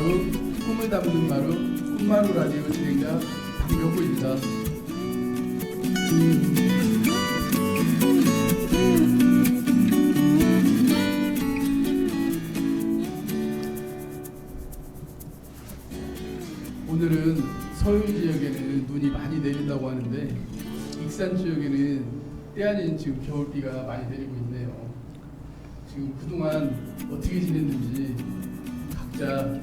마루, 꿈을 담는 마루, 꿈마루 라디오 진행자 박명구입니다. 오늘은 서울 지역에는 눈이 많이 내린다고 하는데 익산 지역에는 때 아닌 지금 겨울비가 많이 내리고 있네요. 지금 그동안 어떻게 지냈는지 각자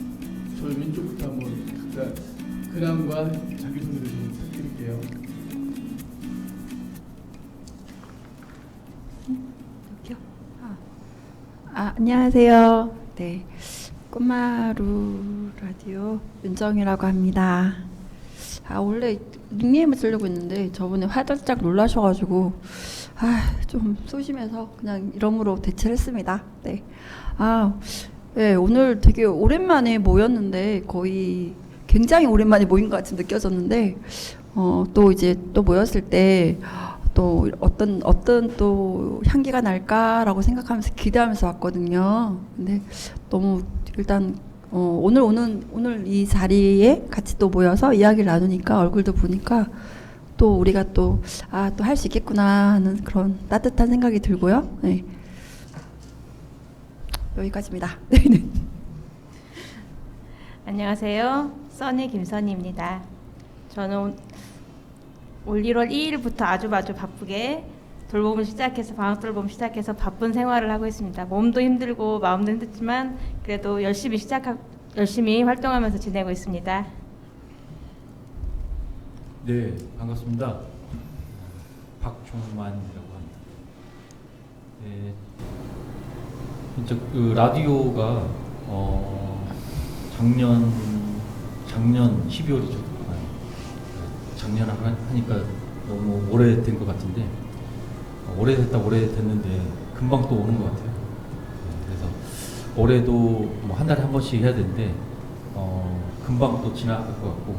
저 왼쪽부터 한번 각자 근황과 자기소개를 좀 부탁드릴게요. 안녕하세요. 네, 꿈마루 라디오 윤정이라고 합니다. 원래 닉네임을 쓰려고 했는데 저번에 화들짝 놀라셔가지고 좀 소심해서 그냥 이름으로 대체를 했습니다. 네. 네, 오늘 되게 오랜만에 모였는데 거의 굉장히 오랜만에 모인 것 같이 느껴졌는데 또 이제 또 모였을 때 또 어떤 또 향기가 날까라고 생각하면서 기대하면서 왔거든요. 근데 너무 일단 오늘 이 자리에 같이 또 모여서 이야기를 나누니까 얼굴도 보니까 또 우리가 또 할 수 있겠구나 하는 그런 따뜻한 생각이 들고요. 네. 여기까지입니다. 안녕하세요. 써니 김선희입니다. 저는 올 1월 2일부터 아주 바쁘게 돌봄을 시작해서 방학 돌봄 시작해서 바쁜 생활을 하고 있습니다. 몸도 힘들고 마음도 힘들지만 그래도 열심히 활동하면서 지내고 있습니다. 네, 반갑습니다. 박종만이라고 합니다. 네, 진짜 그 라디오가 작년 12월이죠. 작년 하니까 너무 오래된 것 같은데 오래됐는데 금방 또 오는 것 같아요. 네, 그래서 올해도 뭐 한 달에 한 번씩 해야 되는데 금방 또 지나갈 것 같고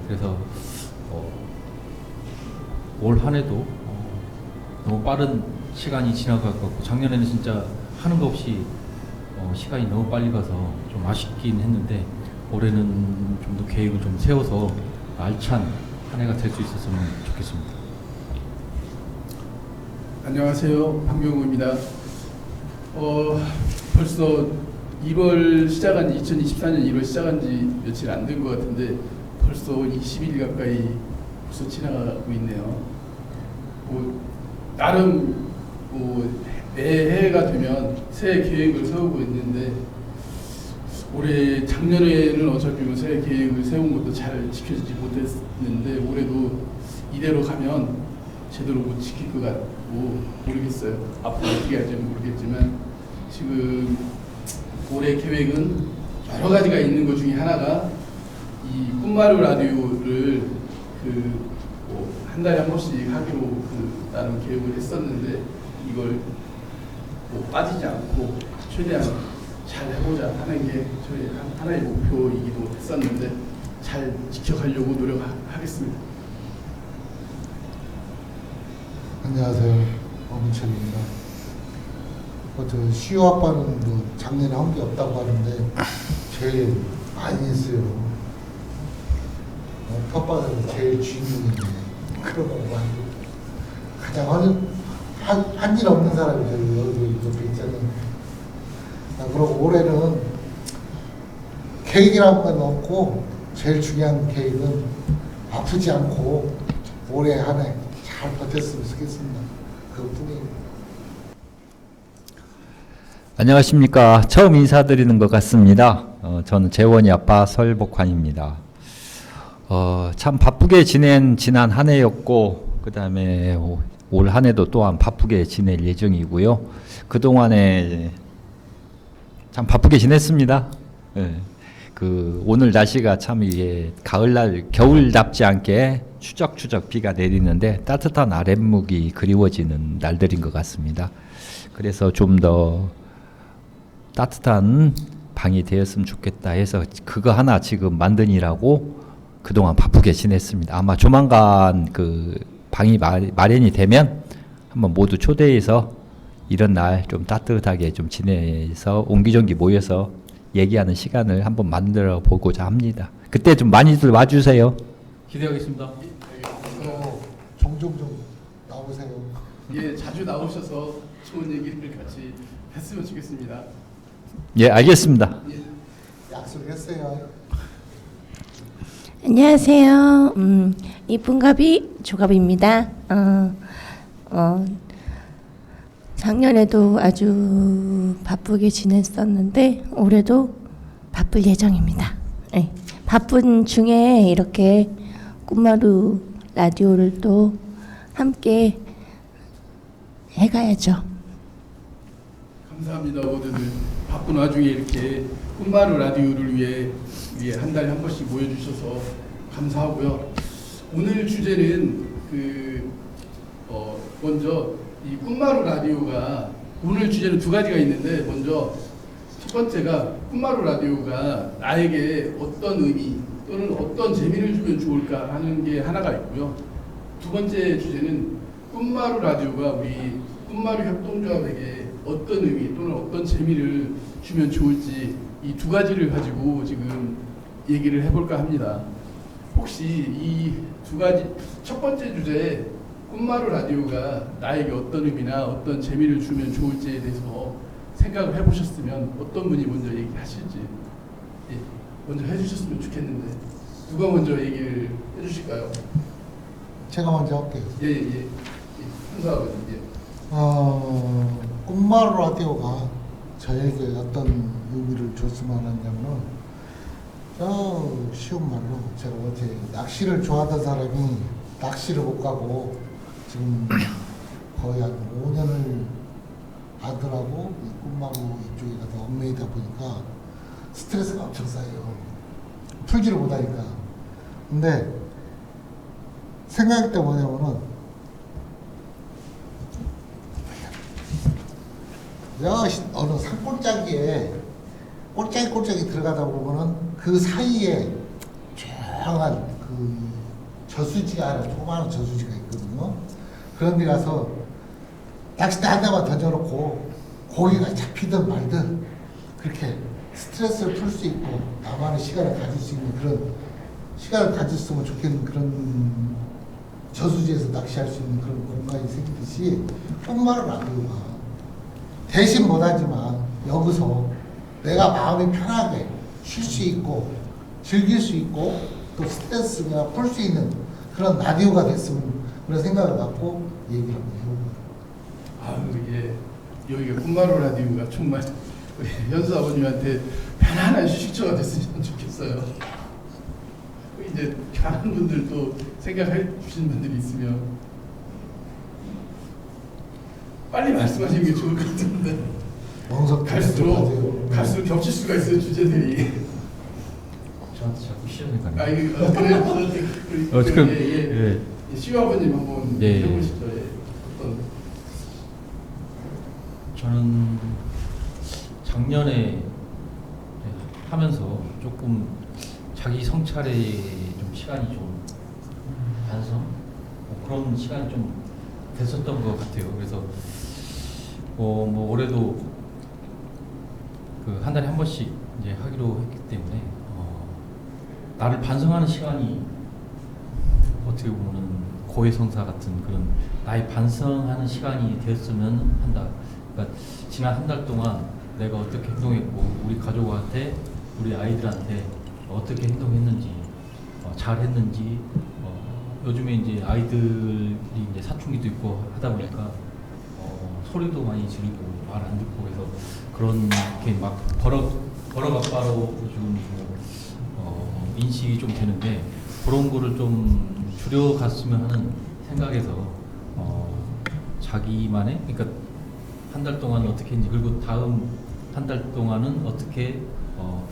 그래서 올 한 해도 너무 빠른 시간이 지나갈 것 같고 작년에는 진짜 하는 거 없이 시간이 너무 빨리 가서 좀 아쉽긴 했는데 올해는 좀 더 계획을 좀 세워서 알찬 한 해가 될 수 있었으면 좋겠습니다. 안녕하세요. 박명구입니다. 벌써 2024년 1월 시작한 지 며칠 안 된 것 같은데 벌써 20일 가까이 벌써 지나가고 있네요. 나름 매해가 되면 새해 계획을 세우고 있는데 작년에는 어차피 새해 계획을 세운 것도 잘 지켜지지 못했는데 올해도 이대로 가면 제대로 못 지킬 것 같고 모르겠어요. 앞으로 어떻게 할지는 모르겠지만 지금 올해 계획은 여러 가지가 있는 것 중에 하나가 이 꿈마루 라디오를 한 달에 한 번씩 하기로 나름 계획을 했었는데 이걸 빠지지 않고 최대한 잘 해보자 하는 게 저희 하나의 목표이기도 했었는데 잘 지켜가려고 노력하겠습니다. 안녕하세요. 엄철입니다. 저 시우 아빠는 작년에 한 게 없다고 하는데 제일 많이 했어요. 텃밭은 제일 주인공인데 그런 거 가장 한 일 없는 사람이 여기 옆에 있잖아요. 그리고 올해는 계획이라는 건 없고 제일 중요한 계획은 아프지 않고 올해 한 해 잘 버텼으면 좋겠습니다. 그것뿐이에요. 안녕하십니까. 처음 인사드리는 것 같습니다. 저는 재원이 아빠 설복환입니다. 참 바쁘게 지낸 지난 한 해였고 그 다음에 올 한 해도 또한 바쁘게 지낼 예정이고요. 그동안에 참 바쁘게 지냈습니다. 네. 오늘 날씨가 참 이게 가을날 겨울답지 않게 추적추적 비가 내리는데 따뜻한 아랫목이 그리워지는 날들인 것 같습니다. 그래서 좀 더 따뜻한 방이 되었으면 좋겠다 해서 그거 하나 지금 만드니라고 그동안 바쁘게 지냈습니다. 아마 조만간 방이 마련이 되면 한번 모두 초대해서 이런 날 좀 따뜻하게 좀 지내서 옹기종기 모여서 얘기하는 시간을 한번 만들어 보고자 합니다. 그때 좀 많이들 와주세요. 기대하겠습니다. 종종 좀 나오세요. 예, 자주 나오셔서 좋은 얘기를 같이 했으면 좋겠습니다. 예, 알겠습니다. 예. 약속했어요. 안녕하세요. 이쁜가비 조갑입니다. 작년에도 아주 바쁘게 지냈었는데 올해도 바쁠 예정입니다. 네. 바쁜 중에 이렇게 꿈마루 라디오를 또 함께 해가야죠. 감사합니다. 모두들 바쁜 와중에 이렇게 꿈마루 라디오를 위해 한 달에 한 번씩 모여주셔서 감사하고요. 오늘 주제는 먼저 이 꿈마루 라디오가 오늘 주제는 두 가지가 있는데 먼저 첫 번째가 꿈마루 라디오가 나에게 어떤 의미 또는 어떤 재미를 주면 좋을까 하는 게 하나가 있고요. 두 번째 주제는 꿈마루 라디오가 우리 꿈마루 협동조합에게 어떤 의미 또는 어떤 재미를 주면 좋을지 이 두 가지를 가지고 지금 얘기를 해볼까 합니다. 혹시 이 두 가지 첫 번째 주제 꿈마루 라디오가 나에게 어떤 의미나 어떤 재미를 주면 좋을지에 대해서 생각을 해보셨으면 어떤 분이 먼저 얘기하실지 먼저 해주셨으면 좋겠는데 누가 먼저 얘기를 해주실까요? 제가 먼저 할게요. 예. 한사하고 예. 꿈마루 라디오가 저에게 어떤 의미를 줬으면 하냐면은 쉬운 말로 제가 어제 낚시를 좋아하던 사람이 낚시를 못 가고 지금 거의 한 5년을 아들하고 이 꿈마루 이쪽에 가서 얽매이다 보니까 스트레스가 엄청 쌓여요. 풀지를 못하니까. 근데 생각할 때 뭐냐면은 어느 산골짜기에 꼴짝이 들어가다 보면은 그 사이에 조용한 그 저수지가 하나 조그마한 저수지가 있거든요. 그런 데 가서 낚싯대 한 대만 던져놓고 고기가 잡히든 말든 그렇게 스트레스를 풀 수 있고 나만의 시간을 가질 수 있는 그런 시간을 가졌으면 좋겠는 그런 저수지에서 낚시할 수 있는 그런 공간이 생기듯이 꿈마루 라디오가 대신 못하지만 여기서 내가 마음이 편하게 쉴 수 있고 즐길 수 있고 또 스트레스가 풀 수 있는 그런 라디오가 됐으면 그런 생각을 갖고 얘기를 한번 해봅니다. 예. 여기가 꿈마루 라디오가 정말 우리 현수 아버님한테 편안한 휴식처가 됐으면 좋겠어요. 이제 다른 분들도 생각해 주시는 분들이 있으면 빨리 말씀하시는 게 좋을 것 같은데 갈수록 겹칠 수가 있어요 주제들이. 저한테 자꾸 시험을 아 가네. 이거 그래 지금 예. 시우 아버님 한번 예. 해보시죠. 예. 어떤 저는 작년에 하면서 조금 자기 성찰에 좀 시간이 좀 반성 그런 시간이 좀 됐었던 것 같아요. 그래서 뭐 올해도 그 한 달에 한 번씩 이제 하기로 했기 때문에 나를 반성하는 시간이 어떻게 보면 고해성사 같은 그런 나의 반성하는 시간이 되었으면 한다. 그러니까 지난 한 달 동안 내가 어떻게 행동했고 우리 가족한테 우리 아이들한테 어떻게 행동했는지 잘했는지 요즘에 이제 아이들이 이제 사춘기도 있고 하다 보니까 소리도 많이 지르고 말 안 듣고 그래서 그런 게 막 버럭 아빠로 지금 인식이 좀 되는데 그런 거를 좀 줄여갔으면 하는 생각에서 자기만의 그러니까 한 달 동안 어떻게 했는지 그리고 다음 한 달 동안은 어떻게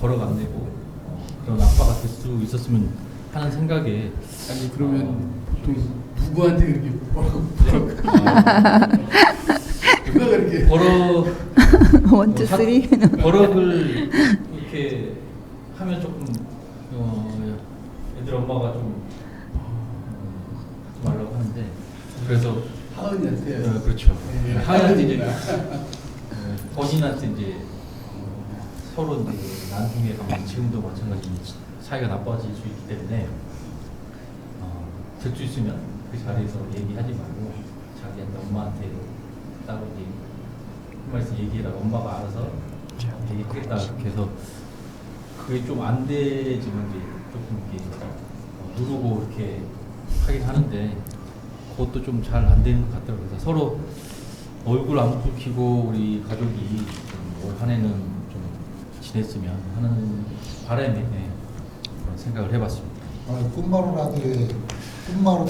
버럭 안 내고 그런 아빠가 될 수 있었으면 하는 생각에 아니 그러면 보통 누구한테 그렇게 누가 그렇게 버럭 원, 투, 쓰리. 버럭을 이렇게 하면 조금 애들 엄마가 좀 하지 말라고 하는데 그래서 하은이한테 그렇죠. 예, 하은이한테 이제 하은이구나. 본인한테 이제 서로 이제 나중에 가면 지금도 마찬가지로 사이가 나빠질 수 있기 때문에 될 수 있으면 그 자리에서 얘기하지 말고 자기한테 엄마한테 따로 말씀 얘기해라. 엄마가 알아서 얘기하겠다. 이렇게 해서 그게 좀 안 되지만 이제 조금 이렇게 누르고 이렇게 하긴 하는데 그것도 좀 잘 안 되는 것 같더라고요. 그래서 서로 얼굴 안 붉히고 우리 가족이 올 한 해는 좀 지냈으면 하는 바람에 그런 생각을 해봤습니다. 꿈마루 라디오에 꿈마루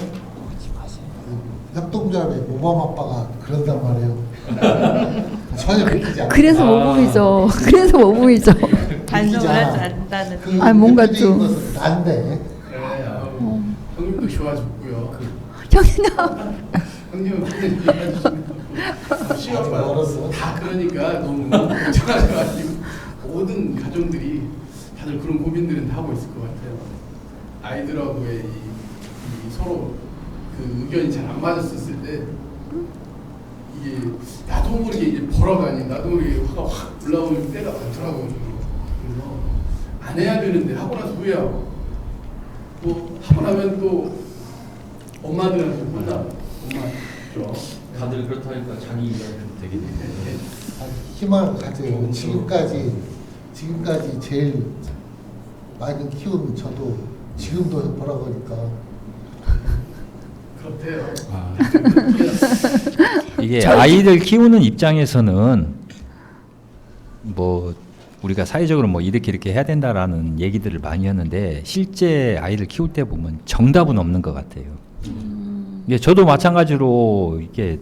협동조합의 모범 아빠가 그런단 말이에요. 전혀 믿기지 않아. 그래서 모범이죠. 그래서 모범이죠. 반성을 하지 않는다는. 아니, 뭔가 좀- 것은 난데. 네, 형님도 좋아졌고요. 형님은 그냥 얘기해주시고 시험 멀었어. 다 그러니까 너무 걱정하셔가지고 모든 가정들이 다들 그런 고민들은 다 하고 있을 것 같아요. 아이들하고의 이 서로 그 의견이 잘 안 맞았었을 때 이게 나도 모르게 이제 벌어가니 나도 모르게 화가 확 올라오는 때가 많더라고요. 그래서 안 해야 되는데 하고 나서 후회하고 또 하고 나면 또 엄마들한테 혼나. 엄마죠. 다들 그렇다니까 자기 이야기도 되게 되는데 희망을 가져요. 지금까지 제일 많이 키운 저도 지금도 보라고 하니까 그렇대요. 이게 아이들 키우는 입장에서는 뭐 우리가 사회적으로 뭐 이렇게 해야 된다라는 얘기들을 많이 하는데 실제 아이를 키울 때 보면 정답은 없는 것 같아요. 이게 저도 마찬가지로 이게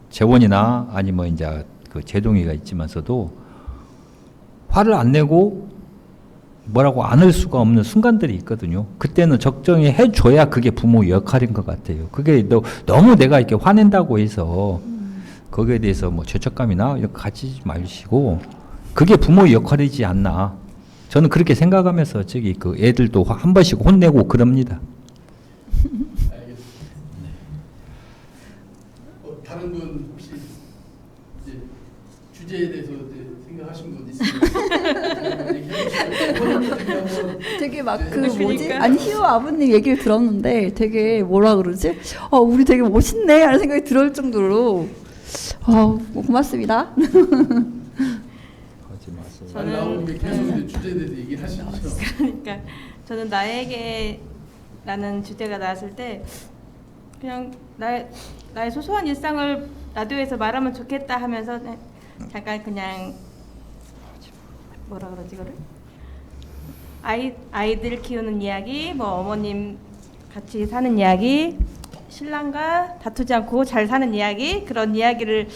재원이나 아니면 이제 그 제동이가 있지만서도 화를 안 내고 뭐라고 안 할 수가 없는 순간들이 있거든요. 그때는 적정히 해줘야 그게 부모 역할인 것 같아요. 그게 너무 내가 이렇게 화낸다고 해서 거기에 대해서 뭐 죄책감이나 이렇게 가지지 마시고 그게 부모 역할이지 않나. 저는 그렇게 생각하면서 저기 그 애들도 한 번씩 혼내고 그럽니다. 알겠습니다. 다른 분 혹시 이제 주제에 대해서 이제 생각하신 분 있으면 얘기해주시면 되게 막 그 네, 뭐지? 그러니까. 아니 희우 아버님 얘기를 들었는데 되게 뭐라 그러지? 우리 되게 멋있네 하는 생각이 들을 정도로 고맙습니다. 말 나오는 게 계속 이제 주제에 대해서 얘기를 하시죠. 그러니까 저는 나에게라는 주제가 나왔을 때 그냥 나의 소소한 일상을 라디오에서 말하면 좋겠다 하면서 잠깐 그냥 뭐라 그러지 이거를 아이들 키우는 이야기, 뭐 어머님 같이 사는 이야기, 신랑과 다투지 않고 잘 사는 이야기, 그런 이야기를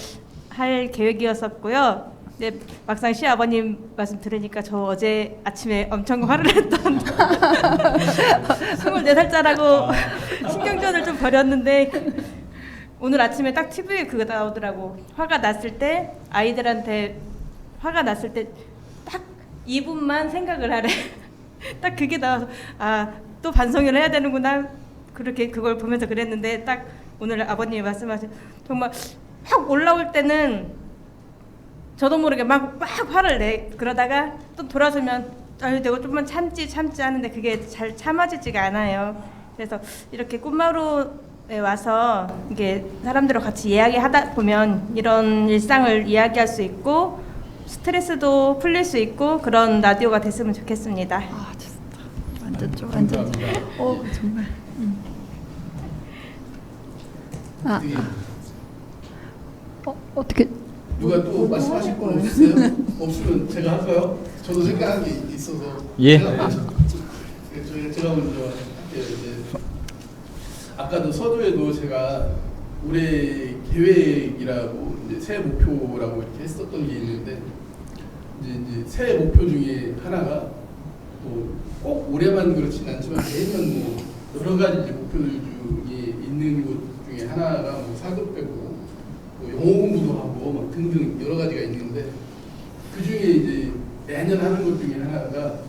할 계획이었었고요. 근데 막상 시아버님 말씀 들으니까 저 어제 아침에 엄청 화를 냈던 24살짜라고 신경전을 좀 벌였는데 오늘 아침에 딱 TV에 그거 나오더라고. 화가 났을 때 아이들한테 화가 났을 때 딱 2분만 생각을 하래. 딱 그게 나와서 또 반성을 해야 되는구나. 그렇게 그걸 보면서 그랬는데 딱 오늘 아버님이 말씀하신 정말 확 올라올 때는 저도 모르게 막 화를 내. 그러다가 또 돌아서면 내가 좀만 참지 하는데 그게 잘 참아지지가 않아요. 그래서 이렇게 꿈마루에 와서 이게 사람들과 같이 이야기하다 보면 이런 일상을 이야기할 수 있고 스트레스도 풀릴 수 있고 그런 라디오가 됐으면 좋겠습니다. 좋다. 완전 좋아. 완전 좋아. 정말. 어떻게? 누가 또 말씀하실 건 없으세요? 없으면 제가 할까요? 저도 생각한 게 있어서. 예. 제가 먼저 할게요. 이제 아까도 서두에도 제가 올해 계획이라고 이제 새해 목표라고 이렇게 했었던 게 있는데 이제 새해 목표 중에 하나가 또 꼭 올해만 그렇진 않지만 매년 뭐 여러 가지 이제 목표들 중에 있는 것 중에 하나가 뭐 사급 빼고 뭐 영어 공부도 하고 막 등등 여러 가지가 있는데 그 중에 이제 매년 하는 것 중에 하나가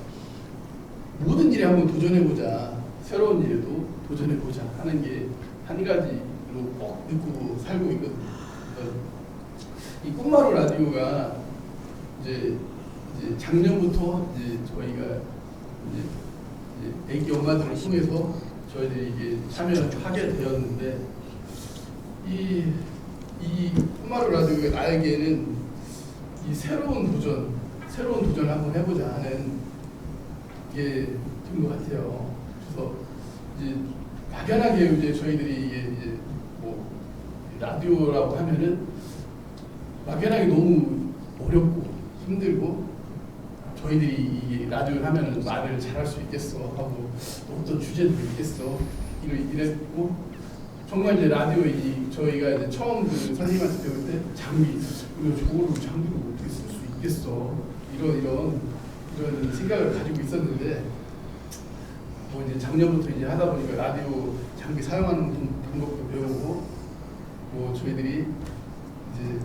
모든 일에 한번 도전해보자, 새로운 일에도 도전해보자 하는 게 한 가지로 꼭 듣고 살고 있거든요. 이 꿈마루 라디오가 이제 이제 작년부터 이제 저희가 이제 애기 엄마들을 통해서 저희들이 이게 참여를 하게 되었는데 이 꿈마루 라디오가 나에게는 이 새로운 도전을 한번 해보자 하는 게 된 것 같아요. 그래서 이제 막연하게 이제 저희들이 이제 뭐 라디오라고 하면은 막연하게 너무 어렵고 힘들고 저희들이 이 라디오를 하면은 말을 잘할 수 있겠어 하고 어떤 주제도 있겠어 이랬고 정말 이제 라디오 저희가 이제 처음 그 선생님한테 배울 때 장비 우리가 저거를 장비로 어떻게 쓸 수 있겠어 이런 생각을 가지고 있었는데 뭐 이제 작년부터 이제 하다 보니까 라디오 장비 사용하는 방법도 배우고 뭐 저희들이 이제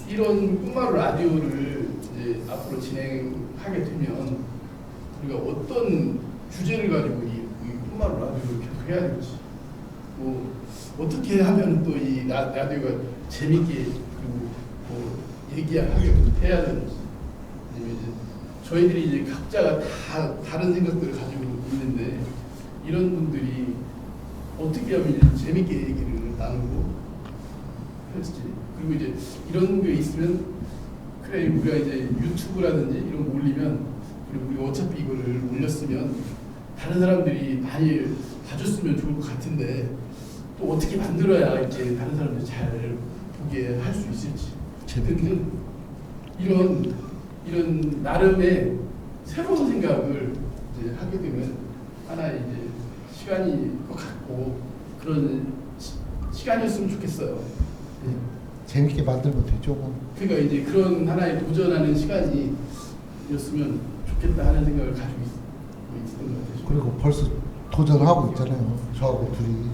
이런 꿈마루 라디오를 이제 앞으로 진행하게 되면 우리가 어떤 주제를 가지고 이 꿈마루 라디오를 계속 해야 될지 뭐 어떻게 하면 또 이 라디오가 재밌게 그리고 뭐 얘기하게 해야 되는지 아니면 이제 저희들이 이제 각자가 다 다른 생각들을 가지고 있는데 이런 분들이 어떻게 하면 이제 재밌게 얘기를 나누고 할지 그리고 이제 이런 게 있으면 그래 우리가 이제 유튜브라든지 이런 거 올리면 우리 어차피 이거를 올렸으면 다른 사람들이 많이 봐줬으면 좋을 것 같은데 또 어떻게 만들어야 이제 다른 사람들이 잘 보게 할 수 있을지 등등 이런 나름의 새로운 생각을 이제 하게 되면 하나의 이제 시간이 것 같고 그런 시간이었으면 좋겠어요. 네. 재밌게 만들면 되죠. 뭐. 그러니까 이제 그런 하나의 도전하는 시간이었으면 좋겠다 하는 생각을 가지고 있었던 것 같아요. 그리고 벌써 도전하고 있잖아요. 저하고 둘이.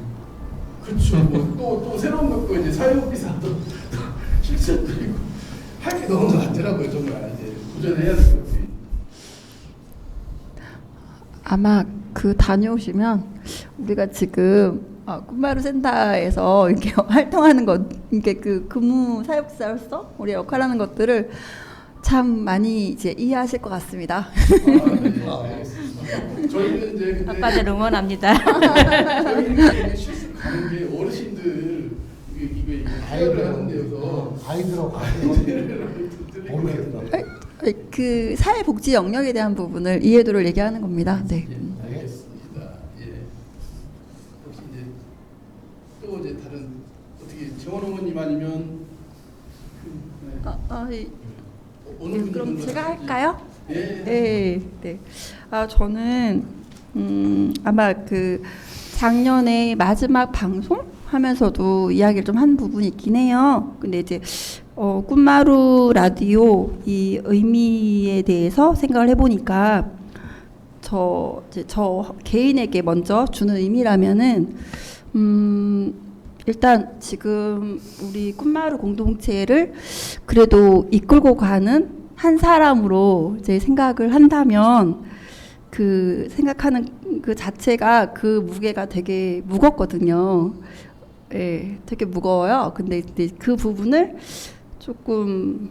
그렇죠. 뭐 또 새로운 것도 이제 사회복지사도 실천도 있고 할 게 너무 많더라고요. 정말 이제 도전해야 될 것들이. 아마 그 다녀오시면 우리가 지금 꿈마루 센터에서 이렇게 활동하는 것, 이게 그 근무 사역자로서 우리 역할하는 것들을 참 많이 이제 이해하실 것 같습니다. 네, 알겠습니다. 저희는 이제 근데 아빠들 응원합니다. 저희는 실습 가는 게 어르신들 이게 케어를 하는 데여서 아이들하고 모르겠더라고요. 그 사회복지 영역에 대한 부분을 이해도를 얘기하는 겁니다. 네. 예, 알겠습니다. 예. 혹시 이제 또 이제 다른 어떻게 재원 어머님 아니면 어느 분이 그럼 먼저 제가 하실지? 할까요? 예. 네, 네. 저는 아마 그 작년에 마지막 방송 하면서도 이야기를 좀 한 부분이 있긴 해요. 근데 이제 꿈마루 라디오 이 의미에 대해서 생각을 해보니까 저 개인에게 먼저 주는 의미라면은 일단 지금 우리 꿈마루 공동체를 그래도 이끌고 가는 한 사람으로 이제 생각을 한다면 그 생각하는 그 자체가 그 무게가 되게 무겁거든요. 예, 되게 무거워요. 근데 이제 그 부분을 조금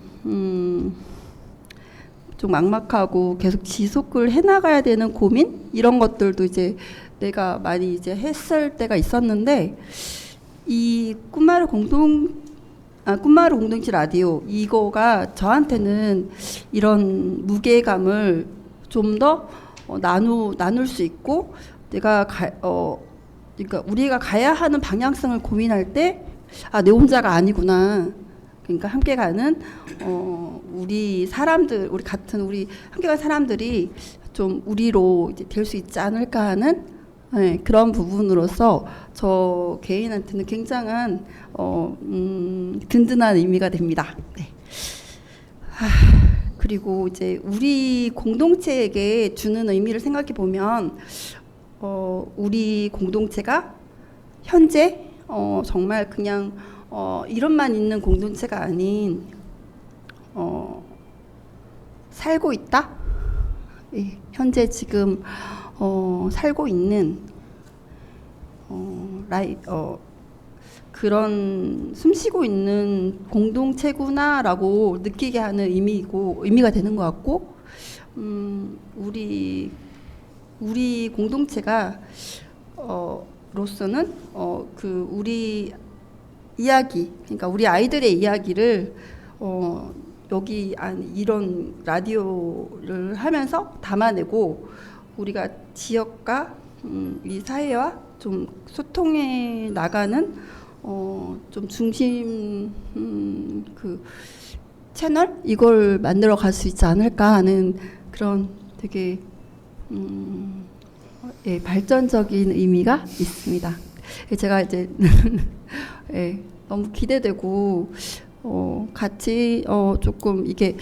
좀 막막하고 계속 지속을 해나가야 되는 고민 이런 것들도 이제 내가 많이 이제 했을 때가 있었는데 이 꿈마루 공동체 라디오 이거가 저한테는 이런 무게감을 좀 더 나눌 수 있고 내가 그러니까 우리가 가야 하는 방향성을 고민할 때 내 혼자가 아니구나. 그러니까 함께 가는 우리 사람들 우리 함께 간 사람들이 좀 우리로 이제 될 수 있지 않을까 하는 그런 부분으로서 저 개인한테는 굉장한 든든한 의미가 됩니다. 네. 그리고 이제 우리 공동체에게 주는 의미를 생각해 보면 우리 공동체가 현재 정말 그냥 이름만 있는 공동체가 아닌 살고 있다. 예, 현재 지금 살고 있는 그런 숨쉬고 있는 공동체구나라고 느끼게 하는 의미가 되는 것 같고, 우리 공동체가 로서는 그 우리 이야기, 그러니까 우리 아이들의 이야기를 여기 이런 라디오를 하면서 담아내고 우리가 지역과 이 사회와 좀 소통해 나가는 좀 중심 그 채널 이걸 만들어 갈 수 있지 않을까 하는 그런 되게 예, 발전적인 의미가 있습니다. 제가 이제 예, 너무 기대되고 같이 조금 이게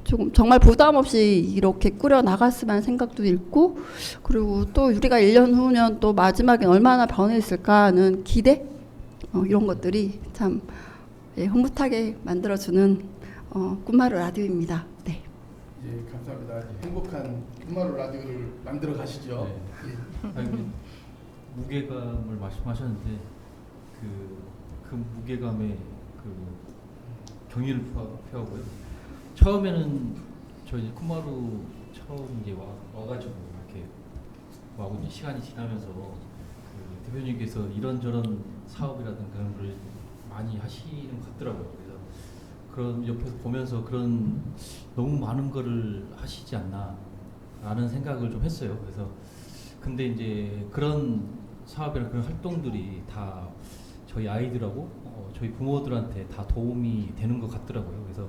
조금 정말 부담 없이 이렇게 꾸려 나갔으면 하는 생각도 있고, 그리고 또 우리가 1년 후면 또 마지막에 얼마나 변했을까 하는 기대 이런 것들이 참 예, 흐뭇하게 만들어주는 꿈마루 라디오입니다. 네. 예, 감사합니다. 행복한 꿈마루 라디오를 만들어 가시죠. 네. 예. 아니, 무게감을 말씀하셨는데 그 무게감에 경의를 표하고요. 처음에는 저희 꿈마루 처음 이제 와가지고 이렇게 와고 이제 시간이 지나면서 대표님께서 이런저런 사업이라든가 그런 걸 많이 하시는 것 같더라고요. 그래서 그런 옆에서 보면서 그런 너무 많은 거를 하시지 않나라는 생각을 좀 했어요. 그래서 근데 이제 그런 사업이나 그런 활동들이 다 저희 아이들하고 저희 부모들한테 다 도움이 되는 것 같더라고요. 그래서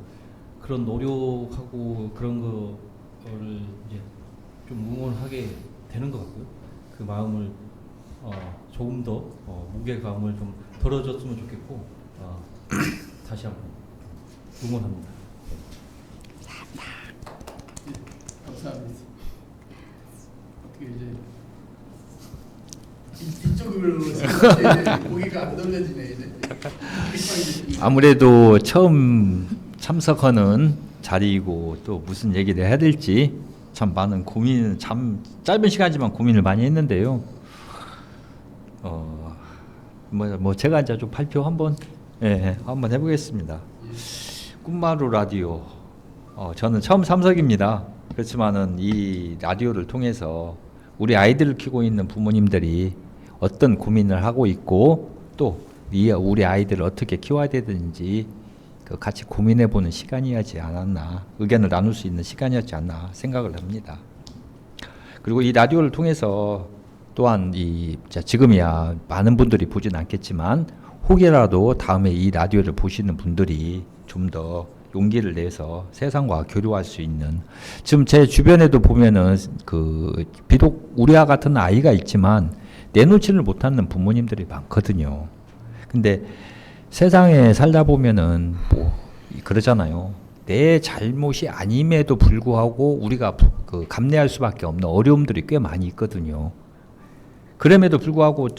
그런 노력하고 그런 거를 이제 좀 응원하게 되는 것 같고요. 그 마음을 조금 더 무게감을 좀 덜어줬으면 좋겠고 다시 한번 응원합니다. 감사합니다. 어떻게 이제 이쪽으로 고기가 안 돌려지네 이제. 아무래도 처음 참석하는 자리이고 또 무슨 얘기를 해야 될지 참 많은 고민, 참 짧은 시간이지만 고민을 많이 했는데요. 뭐 제가 이제 좀 발표 한번 한번 해보겠습니다. 꿈마루 라디오 저는 처음 참석입니다. 그렇지만은 이 라디오를 통해서 우리 아이들을 키우고 있는 부모님들이 어떤 고민을 하고 있고 또 우리 아이들을 어떻게 키워야 되는지 같이 고민해보는 시간이었지 않았나, 의견을 나눌 수 있는 시간이었지 않나 생각을 합니다. 그리고 이 라디오를 통해서 또한 지금이야 많은 분들이 보진 않겠지만 혹여라도 다음에 이 라디오를 보시는 분들이 좀 더 용기를 내서 세상과 교류할 수 있는, 지금 제 주변에도 보면은 비록 우리와 같은 아이가 있지만 내놓지를 못하는 부모님들이 많거든요. 근데 세상에 살다 보면은 뭐 그러잖아요. 내 잘못이 아님에도 불구하고 우리가 감내할 수밖에 없는 어려움들이 꽤 많이 있거든요. 그럼에도 불구하고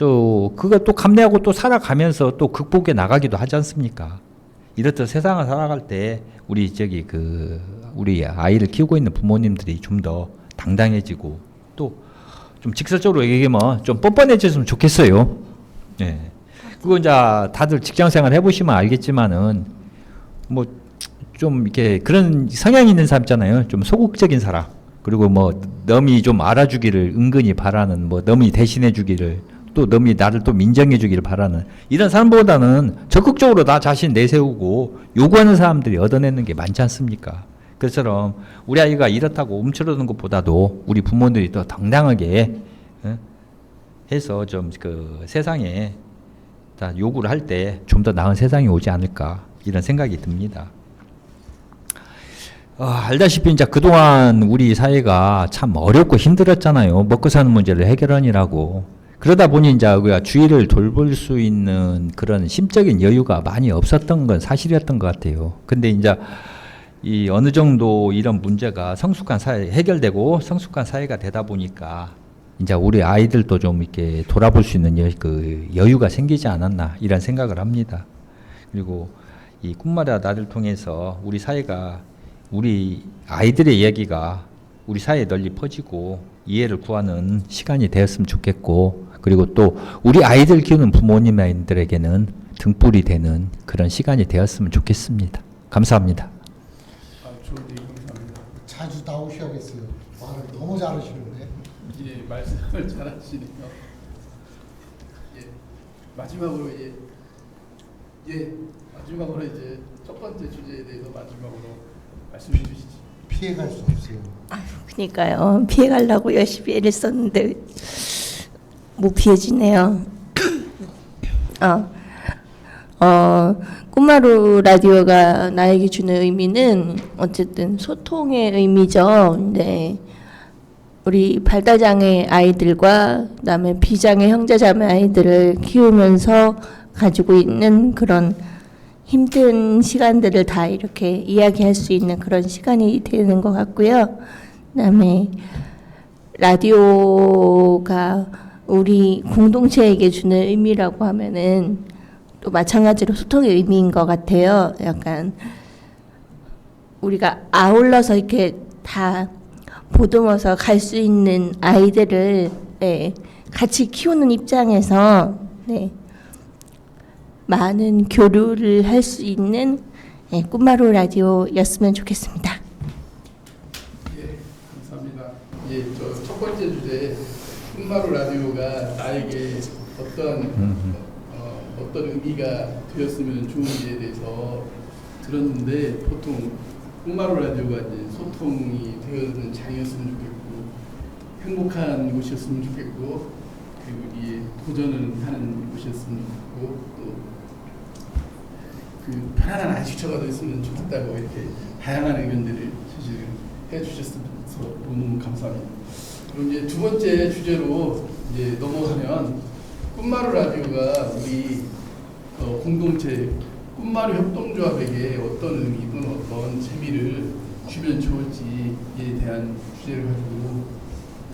그거 또 감내하고 또 살아가면서 또 극복해 나가기도 하지 않습니까? 이렇듯 세상을 살아갈 때 우리 우리 아이를 키우고 있는 부모님들이 좀 더 당당해지고 또 좀 직설적으로 얘기하면 좀 뻔뻔해졌으면 좋겠어요. 네. 그거 이제 다들 직장생활 해보시면 알겠지만은 뭐 좀 이렇게 그런 성향이 있는 사람 있잖아요. 좀 소극적인 사람. 그리고 뭐 남이 좀 알아주기를 은근히 바라는, 뭐 남이 대신해주기를, 또 남이 나를 또 민정해주기를 바라는 이런 사람보다는 적극적으로 나 자신 내세우고 요구하는 사람들이 얻어내는 게 많지 않습니까? 그처럼 우리 아이가 이렇다고 움츠러드는 것보다도 우리 부모들이 더 당당하게 해서 좀 세상에 다 요구를 할 때 좀 더 나은 세상이 오지 않을까 이런 생각이 듭니다. 알다시피 이제 그동안 우리 사회가 참 어렵고 힘들었잖아요. 먹고 사는 문제를 해결하느라고. 그러다 보니 이제 우리가 주위를 돌볼 수 있는 그런 심적인 여유가 많이 없었던 건 사실이었던 것 같아요. 근데 이제 이 어느 정도 이런 문제가 성숙한 사회 해결되고 성숙한 사회가 되다 보니까 이제 우리 아이들도 좀 이렇게 돌아볼 수 있는 여유가 생기지 않았나 이런 생각을 합니다. 그리고 이 꿈마루 라디오를 통해서 우리 사회가, 우리 아이들의 이야기가 우리 사회에 널리 퍼지고 이해를 구하는 시간이 되었으면 좋겠고, 그리고 또 우리 아이들 키우는 부모님들에게는 등불이 되는 그런 시간이 되었으면 좋겠습니다. 감사합니다. 좋은 얘기 감사합니다. 자주 나오셔야겠어요. 말을 너무 잘하시는데. 예, 말씀을 잘하시니까. 예, 마지막으로 마지막으로 이제 첫 번째 주제에 대해서 마지막으로 말씀해 주시지. 피해갈 수 없어요. 그러니까요. 피해가려고 열심히 애를 썼는데 못 피해지네요. 꿈마루 라디오가 나에게 주는 의미는 어쨌든 소통의 의미죠. 네. 우리 발달장애 아이들과 그다음에 비장애 형제자매 아이들을 키우면서 가지고 있는 그런 힘든 시간들을 다 이렇게 이야기할 수 있는 그런 시간이 되는 것 같고요. 그다음에 라디오가 우리 공동체에게 주는 의미라고 하면은 또 마찬가지로 소통의 의미인 것 같아요. 약간 우리가 아울러서 이렇게 다 보듬어서 갈 수 있는 아이들을 같이 키우는 입장에서 많은 교류를 할 수 있는 꿈마루 라디오였으면 좋겠습니다. 예, 감사합니다. 예, 저 첫 번째 주제 꿈마루 라디오가 나에게 어떤 의미가 되었으면 좋은지에 대해서 들었는데 보통 꿈마루 라디오가 이제 소통이 되는 장이었으면 좋겠고 행복한 곳이었으면 좋겠고 그리고 이 도전을 하는 곳이었으면 좋겠고 또 그 편안한 안식처가 됐으면 좋겠다고 이렇게 다양한 의견들을 제시를 해주셔서 너무 감사합니다. 그럼 이제 두 번째 주제로 이제 넘어가면 꿈마루 라디오가 우리 공동체 꿈마루 협동조합에게 어떤 의미 또는 어떤 재미를 주면 좋을지에 대한 주제를 가지고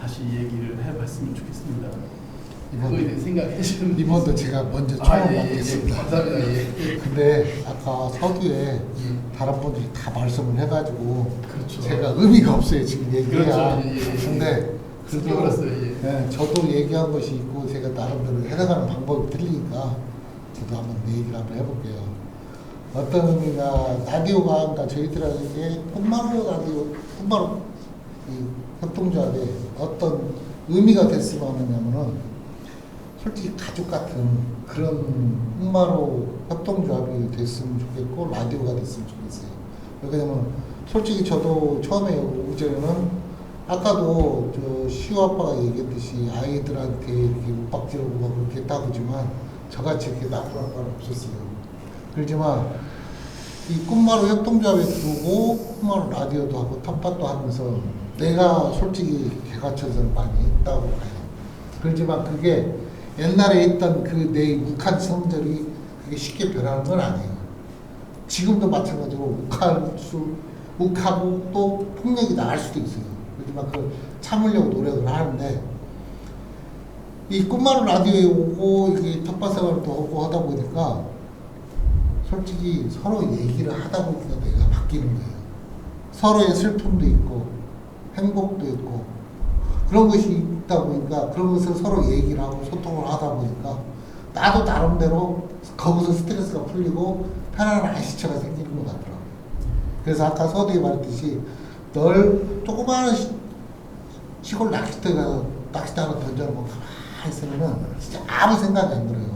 다시 얘기를 해봤으면 좋겠습니다. 그거에 대해 생각해 주시는 이번도 제가 먼저 처음 받겠습니다. 감사합니다. 예. 근데 아까 서두에 다른 분들이 다 말씀을 해가지고 그렇죠. 제가 의미가 없어요 지금 얘기해야. 그렇죠. 예. 근데 그래도 그랬어요. 예. 네, 저도 얘기한 것이 있고 제가 나름대로 해석하는 방법이 틀리니까 저도 한번 내 얘기를 한번 해볼게요. 어떤 의미가 라디오가 그러니까 저희들에게 꿈마루 라디오 꿈마루 협동조합에 어떤 의미가 됐으면 하느냐면은 솔직히 가족 같은 그런 꿈마루 협동조합이 됐으면 좋겠고 라디오가 됐으면 좋겠어요. 왜냐면 솔직히 저도 처음에 오기 전에는 아까도 저 시우 아빠가 얘기했듯이 아이들한테 이렇게 윽박지르고 막 그렇게 했다고지만 저같이 이렇게 나쁜 아빠는 없었어요. 그렇지만 이 꿈마루 협동조합에 들어오고 꿈마루 라디오도 하고 텃밭도 하면서 내가 솔직히 개가천선을 많이 했다고 봐요. 그렇지만 그게 옛날에 있던 그 내 욱한 성질이 그게 쉽게 변하는 건 아니에요. 지금도 마찬가지로 욱하고 또 폭력이 나갈 수도 있어요. 그렇지만 그걸 참으려고 노력을 하는데 이 꿈마루 라디오에 오고 이게 텃밭 생활도 하고 하다 보니까 솔직히 서로 얘기를 하다 보니까 내가 바뀌는 거예요. 서로의 슬픔도 있고 행복도 있고 그런 것이 있다 보니까 그런 것을 서로 얘기를 하고 소통을 하다 보니까 나도 나름대로 거기서 스트레스가 풀리고 편안한 안식처가 생기는 것 같더라고요. 그래서 아까 서두에 말했듯이 널 조그마한 시골 낚시터에 가서 낚시대 하나 던져놓고 가만히 있으면은 진짜 아무 생각이 안 들어요.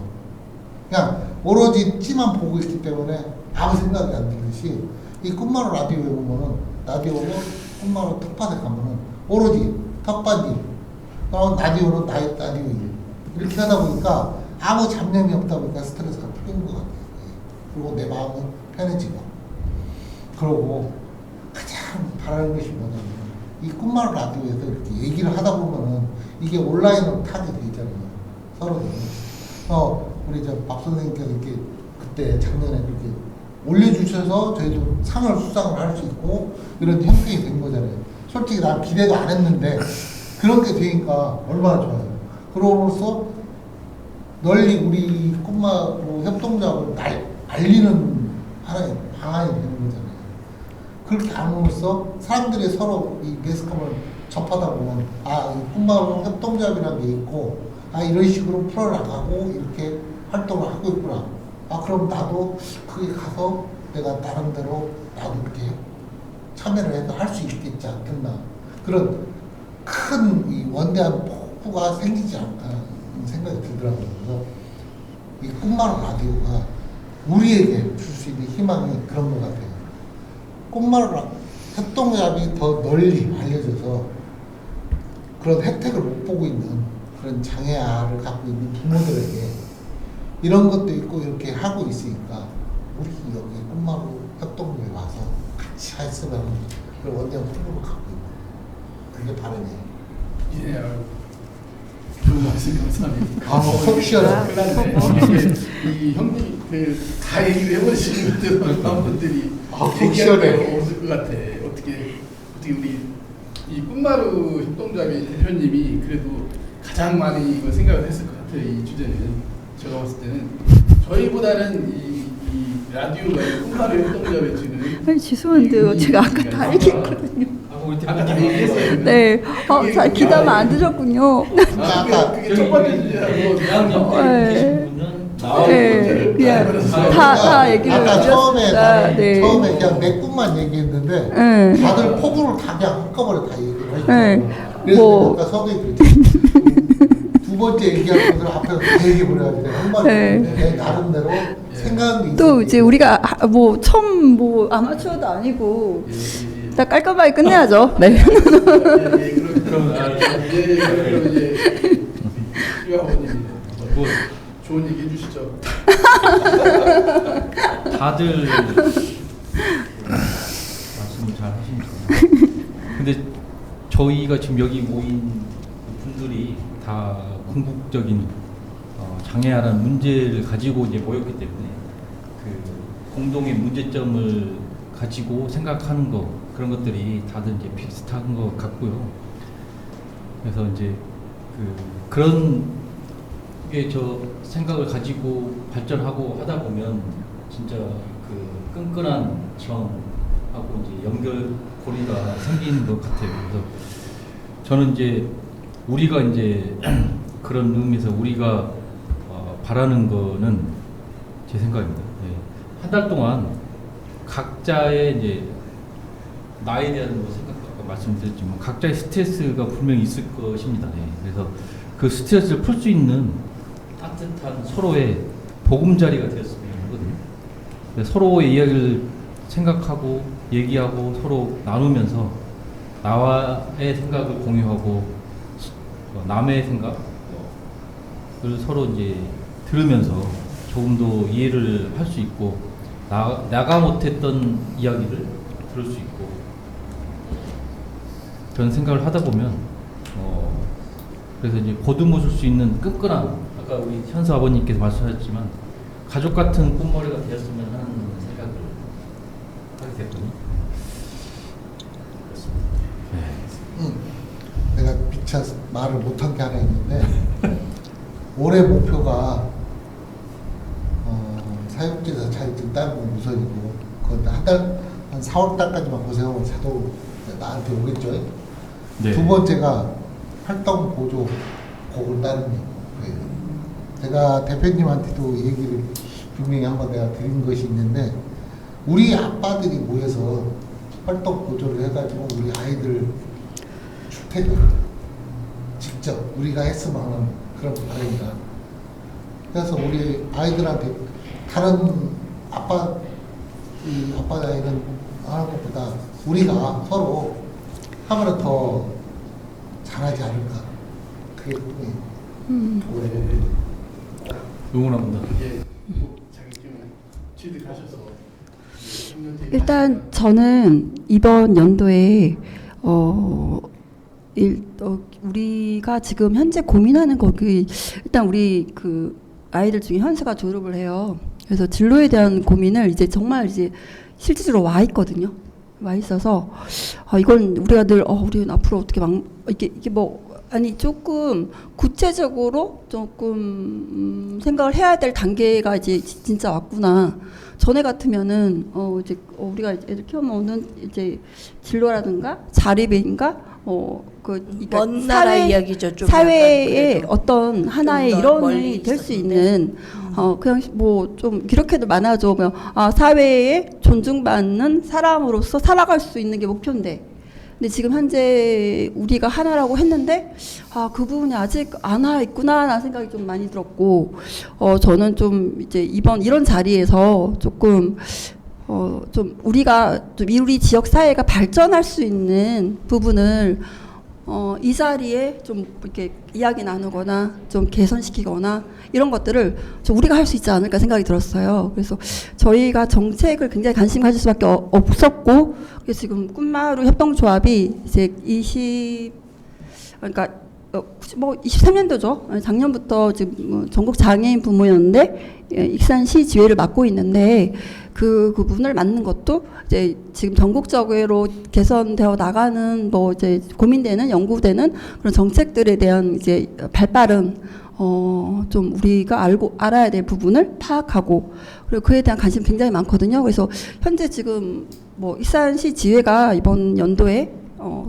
그냥 오로지 찌만 보고 있기 때문에 아무 생각이 안 들듯이 이 꿈마루 라디오에 보면은 라디오고 꿈마루 텃밭에 가면은 오로지 텃밭이 라디오는 나의 라디오일 이렇게 하다 보니까 아무 잡념이 없다 보니까 스트레스가 풀리는 것 같아요. 그리고 내 마음은 편해지고 그러고 가장 바라는 것이 뭐냐면 이 꿈마루 라디오에서 이렇게 얘기를 하다 보면은 이게 온라인으로 타게 되잖아요. 서로. 우리 저 박 선생님께서 이렇게 그때 작년에 그렇게 올려주셔서 저희도 상을 수상을 할 수 있고 이런 형편이 된 거잖아요. 솔직히 난 기대도 안 했는데 그런 게 되니까 얼마나 좋아요. 그러고서 널리 우리 꿈마루 협동조합을 알리는 하나의 방안이 되는 거잖아요. 그렇게 함으로써 사람들이 서로 이 매스컴을 접하다 보면 아, 이 꿈마루 협동조합이라는 게 있고 아, 이런 식으로 풀어나가고 이렇게 활동을 하고 있구나. 아, 그럼 나도 거기 가서 내가 나름대로 나도 이렇게 참여를 해도 할 수 있겠지 않겠나. 그런 큰 이 원대한 폭부가 생기지 않을까 생각이 들더라고요. 그래서 이 꿈마루 라디오가 우리에게 줄 수 있는 희망이 그런 것 같아요. 꿈마루 협동조합이 더 널리 알려져서 그런 혜택을 못 보고 있는 그런 장애아를 갖고 있는 부모들에게 이런 것도 있고 이렇게 하고 있으니까 우리 여기 꿈마루 협동조합에 와서 같이 했으면 하는 그런 원대한 꿈을 갖고 있는 그게 바람이에요. 예, 좋은 말씀 감사합니다. 속 시원해. 그런데 이 형님 다 얘기를 해보시는 분들 많은 분들이 속 얘기할 시원해. 거 없을 것 같아. 어떻게 우리 이 꿈마루 협동조합의 대표님이 그래도 가장 많이 이걸 생각을 했을 것 같아요. 이 주제는 제가 봤을 때는 저희보다는 이 라디오가 꿈마루 협동조합의 주는 아니 죄송한데요. 제가 아까 다 얘기했거든요. 우리 아까 다 얘기했어요. 네. 잘 기다면 안 드셨군요. 그게 첫 번째 주제라고 대학 연구에 계신 분은 나와 네, 그냥 다 얘기를 아까 처음에 드렸습니다. 네. 처음에 그냥 내 꿈만 얘기했는데 네. 다들 포부를 다 그냥 한꺼번에 다 얘기를 하시더라고요. 네. 그래서 뭐. 아까 서두에 두 번째 얘기한 것을 앞에서 다 얘기해버려야지 내가 한마디 네. 내 나름대로 생각한 게 또 있으니까. 이제 우리가 뭐 처음 뭐 아마추어도 아니고 딱 깔끔하게 끝내야죠. 네. 그럼 이제 유 아버님이 뭐 좋은 얘기 해주시죠. 다들 말씀을 잘 하시니까. 근데 저희가 지금 여기 모인 분들이 다 궁극적인 장애아라는 문제를 가지고 이제 모였기 때문에 그 공동의 문제점을 가지고 생각하는 거 그런 것들이 다들 이제 비슷한 것 같고요. 그래서 이제 그런 게 저 생각을 가지고 발전하고 하다 보면 진짜 그 끈끈한 정하고 이제 연결고리가 생기는 것 같아요. 그래서 저는 이제 우리가 이제 그런 의미에서 우리가 바라는 거는 제 생각입니다. 한 달 동안 각자의 이제 나에 대한 뭐 생각도 아까 말씀드렸지만 각자의 스트레스가 분명히 있을 것입니다. 그래서 그 스트레스를 풀 수 있는 따뜻한 서로의 보금자리가 되었으면 하거든요. 서로의 이야기를 생각하고 얘기하고 서로 나누면서 나와의 생각을 공유하고 남의 생각을 서로 이제 들으면서 조금 더 이해를 할 수 있고 나가 못했던 이야기를 들을 수 있고 그런 생각을 하다 보면 그래서 이제 보듬어줄 수 있는 끈끈한 아까 우리 현수 아버님께서 말씀하셨지만 가족 같은 꽃머리가 되었으면 하는 생각을 하게 됐거든요. 내가 미처 말을 못한 게 하나 있는데 올해 목표가 사육지에서 잘 듣다는 건 우선이고 그건 한 4월 달까지만 고생하면 자동 나한테 오겠죠. 네. 두 번째가 활동 보조 곡을 따는 거예요. 제가 대표님한테도 얘기를 분명히 한번 내가 드린 것이 있는데 우리 아빠들이 모여서 활동 보조를 해가지고 우리 아이들 주택을 직접 우리가 했으면 하는 그런 바람이다. 그래서 우리 아이들한테 다른 아빠 나이는 하는 것보다 우리가 서로 하면 더 잘하지 않을까. 그게 꿈이에요. 응원합니다. 꼭 자격증을 취득하셔서 일단 저는 이번 연도에 우리가 지금 현재 고민하는 거기 일단 우리 그 아이들 중에 현수가 졸업을 해요. 그래서 진로에 대한 고민을 이제 정말 이제 실질적으로 와 있거든요. 와 있어서 이건 우리가 늘 우리는 앞으로 어떻게 이게 뭐 아니 조금 구체적으로 조금 생각을 해야 될 단계가 이제 진짜 왔구나. 전에 같으면은 이제 우리가 애들 키워보는 이제 진로라든가 자립인가 먼 나라 이야기죠. 좀 사회의 약간 그래도. 어떤 하나의 좀 더 일원이 멀리 될 수 있었는데. 있는 그냥 뭐 좀 이렇게도 많아져. 사회에 존중받는 사람으로서 살아갈 수 있는 게 목표인데. 근데 지금 현재 우리가 하나라고 했는데 그 부분이 아직 안 와 있구나라는 생각이 좀 많이 들었고, 저는 좀 이제 이런 자리에서 조금 좀 우리가 좀 우리 지역 사회가 발전할 수 있는 부분을 이 자리에 좀 이렇게 이야기 나누거나 좀 개선시키거나 이런 것들을 좀 우리가 할 수 있지 않을까 생각이 들었어요. 그래서 저희가 정책을 굉장히 관심 가질 수밖에 없었고, 그래서 지금 꿈마루 협동조합이 이제 그러니까 뭐 23년도죠. 작년부터 지금 전국 장애인 부모연대 익산시 지회를 맡고 있는데, 그 부분을 맡는 것도 이제 지금 전국적으로 개선되어 나가는 뭐 이제 고민되는 연구되는 그런 정책들에 대한 이제 발빠른 좀 우리가 알아야 될 부분을 파악하고, 그리고 그에 대한 관심 굉장히 많거든요. 그래서 현재 지금 뭐 익산시 지회가 이번 연도에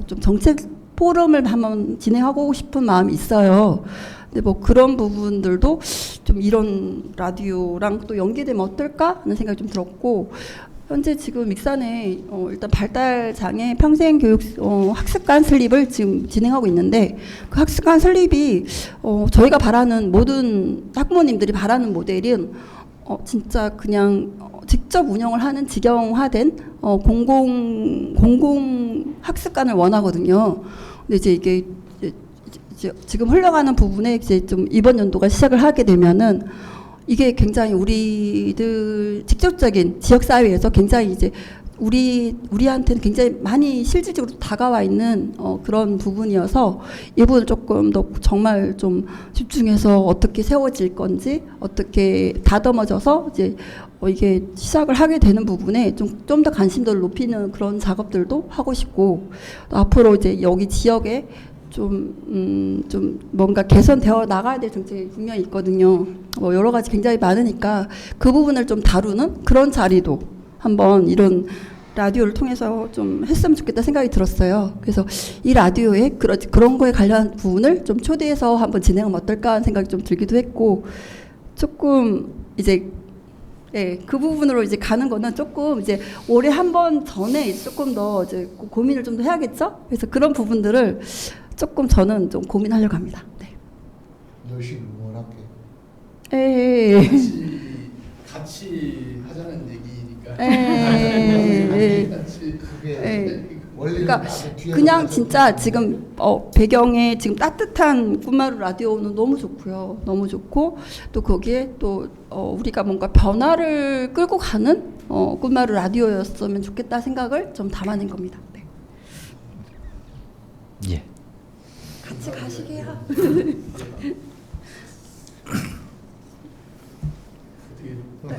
좀 정책 포럼을 한번 진행하고 싶은 마음이 있어요. 근데 뭐 그런 부분들도 좀 이런 라디오랑 또 연계되면 어떨까 하는 생각이 좀 들었고, 현재 지금 익산에 일단 발달장애 평생교육 학습관 설립을 지금 진행하고 있는데, 그 학습관 설립이 저희가 바라는 모든 학부모님들이 바라는 모델은 진짜 그냥 직접 운영을 하는 직영화된 공공 학습관을 원하거든요. 근데 이제 이게 지금 흘러가는 부분에 이제 좀 이번 연도가 시작을 하게 되면은 이게 굉장히 우리들 직접적인 지역 사회에서 굉장히 이제 우리한테는 굉장히 많이 실질적으로 다가와 있는 그런 부분이어서 이 부분을 조금 더 정말 좀 집중해서 어떻게 세워질 건지, 어떻게 다듬어져서 이제 이게 시작을 하게 되는 부분에 좀 더 관심도를 높이는 그런 작업들도 하고 싶고, 또 앞으로 이제 여기 지역에 좀 뭔가 개선되어 나가야 될 정책이 분명히 있거든요. 뭐 여러 가지 굉장히 많으니까 그 부분을 좀 다루는 그런 자리도 한번 이런 라디오를 통해서 좀 했으면 좋겠다 생각이 들었어요. 그래서 이 라디오에 그런 거에 관련한 부분을 좀 초대해서 한번 진행하면 어떨까 하는 생각이 좀 들기도 했고, 조금 이제 그 부분으로 이제 가는 거는 조금 이제 올해 한 번 전에 조금 더 이제 고민을 좀 더 해야겠죠? 그래서 그런 부분들을 조금 저는 좀 고민하려고 합니다. 네. 열심히 응원할게. 같이 하자는 얘기니까. 같이 그게 원래는 그러니까 그냥 진짜 지금 배경에 지금 따뜻한 꿈마루 라디오는 너무 좋고요. 너무 좋고, 또 거기에 또 우리가 뭔가 변화를 끌고 가는 꿈마루 라디오였으면 좋겠다 생각을 좀 담아낸 겁니다. 네. 예. 같이 가시게요.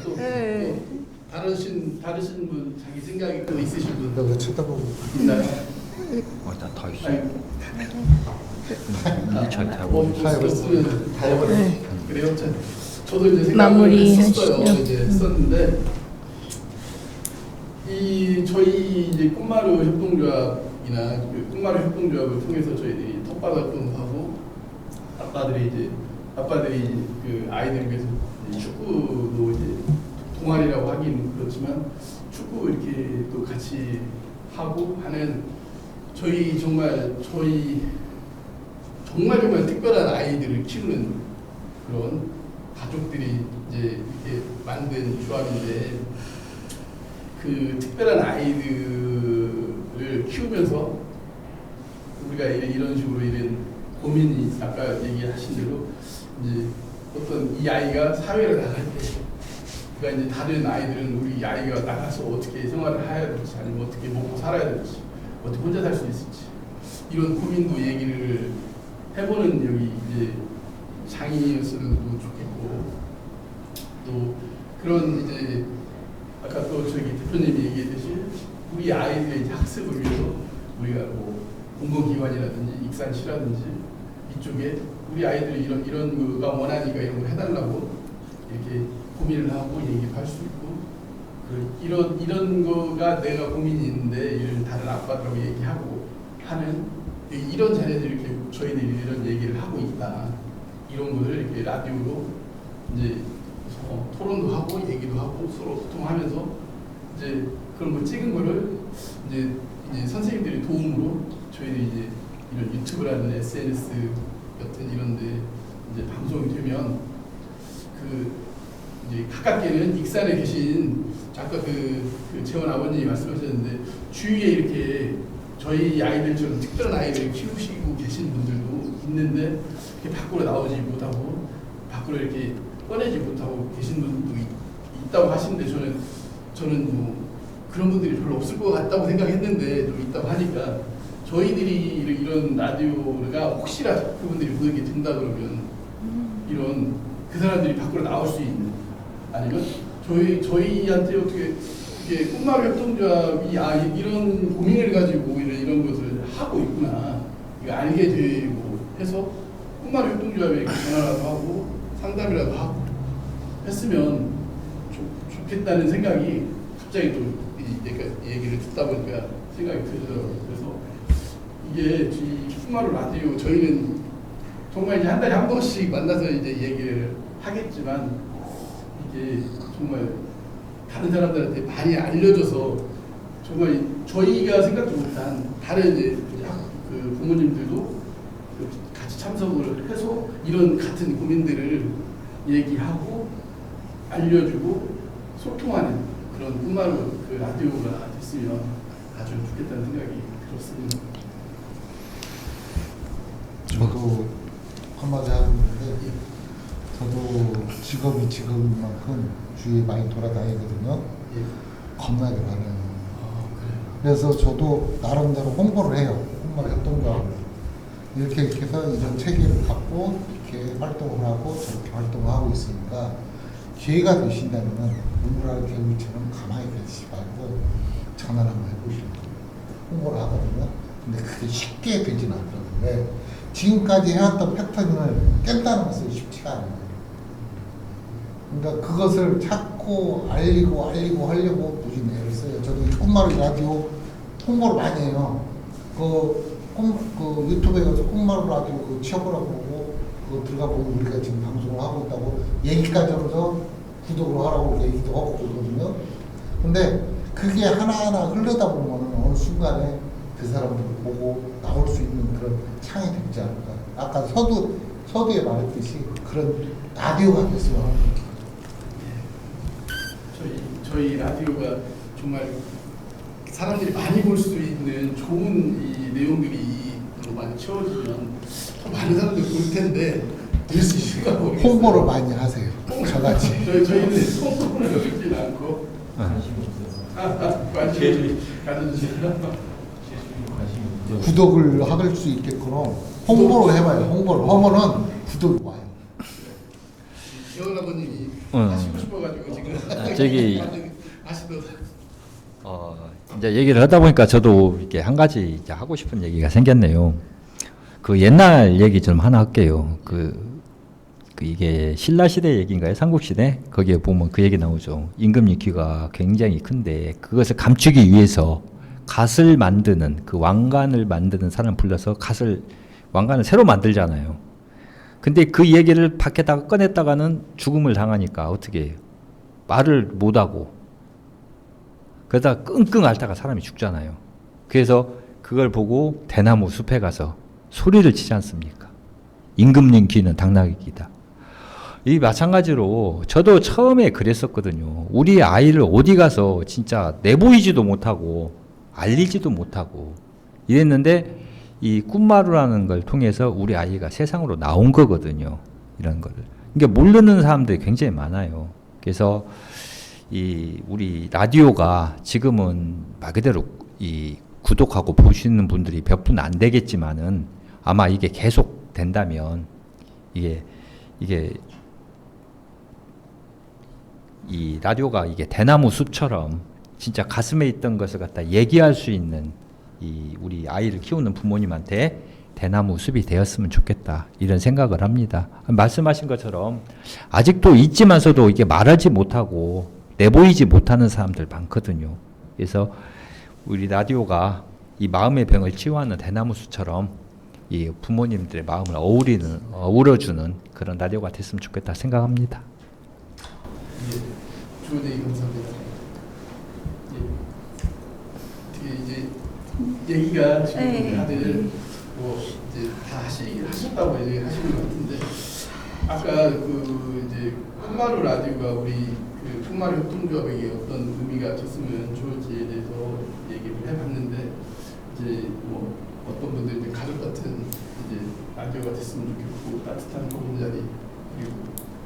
또 다르신 분 자기 생각이 또 있으신 분 너가 쳐다보고 있나요? 다 있어. 아이고. 없으면 다 해버려. 그래요. 저도 이제 생각을 했었어요. 이제 했었는데 저희 이제 꿈마루 협동조합이나 그 꿈마루 협동조합을 통해서 저희들이 텃밭활동도 하고, 아빠들이 그 아이들을 위해서 축구도 이제 동아리라고 하긴 그렇지만 축구 이렇게 또 같이 하고 하는, 저희 정말 특별한 아이들을 키우는 그런 가족들이 이제 이렇게 만든 조합인데, 그 특별한 아이들을 키우면서 우리가 이런 식으로 이런 고민이 아까 얘기하신 대로 이제 어떤 이 아이가 사회를 나갈 때, 그러니까 이제 다른 아이들은 우리 아이가 나가서 어떻게 생활을 해야 될지, 아니면 어떻게 먹고 살아야 될지, 어떻게 혼자 살 수 있을지, 이런 고민도 얘기를 해보는 여기 이제 장이었으면 좋겠고, 또 그런 이제 아까 또 저기 대표님이 얘기했듯이 우리 아이들의 이제 학습을 위해서 우리가 뭐 공공기관이라든지 익산시라든지 이쪽에 우리 아이들이 이런 거가 원하니까 이런 거 해달라고 이렇게 고민을 하고 얘기를 할 수 있고, 이런 거가 내가 고민이 있는데 이런 다른 아빠들하고 얘기하고 하는 이런 자리에서 이렇게 저희들이 이런 얘기를 하고 있다, 이런 거를 이렇게 라디오로 이제 토론도 하고 얘기도 하고 서로 소통하면서 이제 그런 거 찍은 거를 이제 선생님들의 도움으로 저희들이 이제 이런 유튜브라는 SNS 같은 이런데 이제 방송이 되면 그 이제 가깝게는 익산에 계신 아까 그 재원 아버님이 말씀하셨는데 주위에 이렇게 저희 아이들처럼 특별한 아이를 키우시고 계신 분들도 있는데 이렇게 밖으로 나오지 못하고 밖으로 이렇게 꺼내지 못하고 계신 분도 있다고 하시는데 저는 뭐 그런 분들이 별로 없을 것 같다고 생각했는데 좀 있다고 하니까 저희들이 이런 라디오가 혹시나 그분들이 그렇게 된다 그러면 이런 그 사람들이 밖으로 나올 수 있는 아니면 저희한테 어떻게 이게 꿈마을 협동조합이 이런 고민을 가지고 이런 것을 하고 있구나 이거 알게 되고 해서 꿈마을 협동조합에 전화라도 하고 상담이라도 하고 했으면 좋겠다는 생각이 갑자기 또 얘기를 듣다 보니까 생각이 들더라고요. 그래서 이게 이 꿈마을 라디오 저희는 정말 이제 한 달에 한 번씩 만나서 이제 얘기를 하겠지만 이게 정말 다른 사람들한테 많이 알려져서 정말 저희가 생각도 못한 다른 이제 그 부모님들도 같이 참석을 해서 이런 같은 고민들을 얘기하고 알려주고 소통하는 그런 꿈마을 그 라디오가 됐으면 아주 좋겠다는 생각이 들었습니다. 저도 한마디 하고 있는데 저도 직업이 직업인 만큼 주위에 많이 돌아다니거든요. 겁나게 많아요. 그래서 저도 나름대로 홍보를 해요. 꿈마을 협동조합을 이렇게 해서 이런 체계를 갖고 이렇게 활동을 하고 저렇게 활동을 하고 있으니까 기회가 되신다면 문무라를 개울처럼 가만히 계시지 말고 전화를 한번 해보시고 홍보를 하거든요. 근데 그게 쉽게 되진 않더라고요. 왜? 지금까지 해왔던 패턴을 깬다는 것은 쉽지가 않아요. 그러니까 그것을 자꾸 알리고 하려고 무지 애를 써요. 저도 꿈마을 라디오 홍보를 많이 해요. 그 유튜브에 가서 꿈마을 라디오 그 취업하라고 보고 그거 들어가 보면 우리가 지금 방송을 하고 있다고 얘기까지 하면서 구독을 하라고 얘기도 하고 그러거든요. 근데 그게 하나하나 흐르다 보면 어느 순간에 그 사람들을 보고 나올 수 있는 그런 창이 되지 않을까. 아까 서두에 말했듯이 그런 라디오가 됐으면 합니다. 저희 라디오가 정말 사람들이 많이 볼 수 있는 좋은 이 내용들이 많이 채워지면 더 많은 사람들이 볼 텐데 될 수 있을까 모르겠어요. 홍보를 많이 하세요. 저같이. 저희는 홍보를 하지 않고 관심이 없어요. 관심을 가져주세요. 구독을 할 수 있게끔 홍보를 해봐요. 홍보는 구독이 와요. 재원 아버님이 하시고 싶어가지고 지금 저기 하시더라고요. 이제 얘기를 하다 보니까 저도 이렇게 한 가지 이제 하고 싶은 얘기가 생겼네요. 그 옛날 얘기 좀 하나 할게요. 이게 신라 시대 얘기인가요? 삼국 시대? 거기에 보면 그 얘기 나오죠. 임금님 귀가 굉장히 큰데 그것을 감추기 위해서 갓을 만드는 그 왕관을 만드는 사람을 불러서 왕관을 새로 만들잖아요. 근데 그 얘기를 밖에다가 꺼냈다가는 죽음을 당하니까 어떻게 해요? 말을 못하고 그러다가 끙끙 앓다가 사람이 죽잖아요. 그래서 그걸 보고 대나무 숲에 가서 소리를 치지 않습니까? 임금님 귀는 당나귀 귀다. 이 마찬가지로 저도 처음에 그랬었거든요. 우리 아이를 어디 가서 진짜 내보이지도 못하고 알리지도 못하고 이랬는데 이 꿈마루라는 걸 통해서 우리 아이가 세상으로 나온 거거든요. 이런 거를. 그러니까 모르는 사람들이 굉장히 많아요. 그래서 우리 라디오가 지금은 말 그대로 구독하고 보시는 분들이 몇 분 안 되겠지만은 아마 이게 계속 된다면 이게 이 라디오가 이게 대나무 숲처럼 진짜 가슴에 있던 것을 갖다 얘기할 수 있는 우리 아이를 키우는 부모님한테 대나무 숲이 되었으면 좋겠다 이런 생각을 합니다. 말씀하신 것처럼 아직도 있지만서도 이게 말하지 못하고 내보이지 못하는 사람들 많거든요. 그래서 우리 라디오가 이 마음의 병을 치유하는 대나무 숲처럼 이 부모님들의 마음을 어우러주는 그런 라디오가 됐으면 좋겠다 생각합니다. 좋은 얘기 감사합니다. 예. 어떻게 이제 얘기가 지금 네. 다들 뭐 이제 다 하셨다고 이제 하시는 것 같은데 아까 그 이제 꿈마루 라디오가 우리 그 꿈마루 협동조합에게 어떤 의미가 줬으면 좋을지에 대해서 얘기를 해봤는데 이제 뭐 어떤 분들 이제 가족 같은 이제 라디오가 됐으면 좋겠고 따뜻한 보금자리 그리고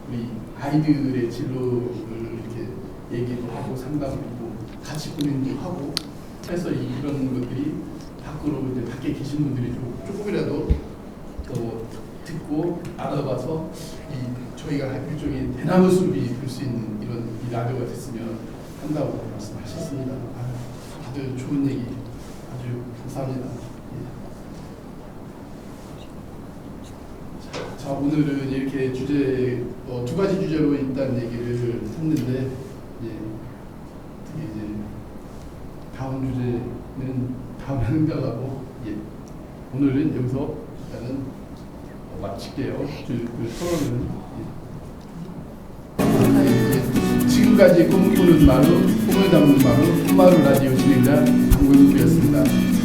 우리 아이들의 진로를 이렇게 얘기도 하고 상담하고 같이 고민도 하고 해서 이런 것들이 밖으로 이제 밖에 계신 분들이 조금이라도 더 듣고 알아봐서 저희가 일종의 대나무 숲이 될 수 있는 이런 이 라디오가 됐으면 한다고 말씀하셨습니다. 아주 좋은 얘기 아주 감사합니다. 예. 자 오늘은 이렇게 주제 두 가지 주제로 일단 얘기를 했는데 어떻게 이제 다음 주제는 다음에 생각하고 오늘은 여기서 일단은 마칠게요. 그 토론은 지금까지 꿈꾸는 마루, 꿈을 담는 마루, 꿈마루 라디오 진행자 강국이었습니다.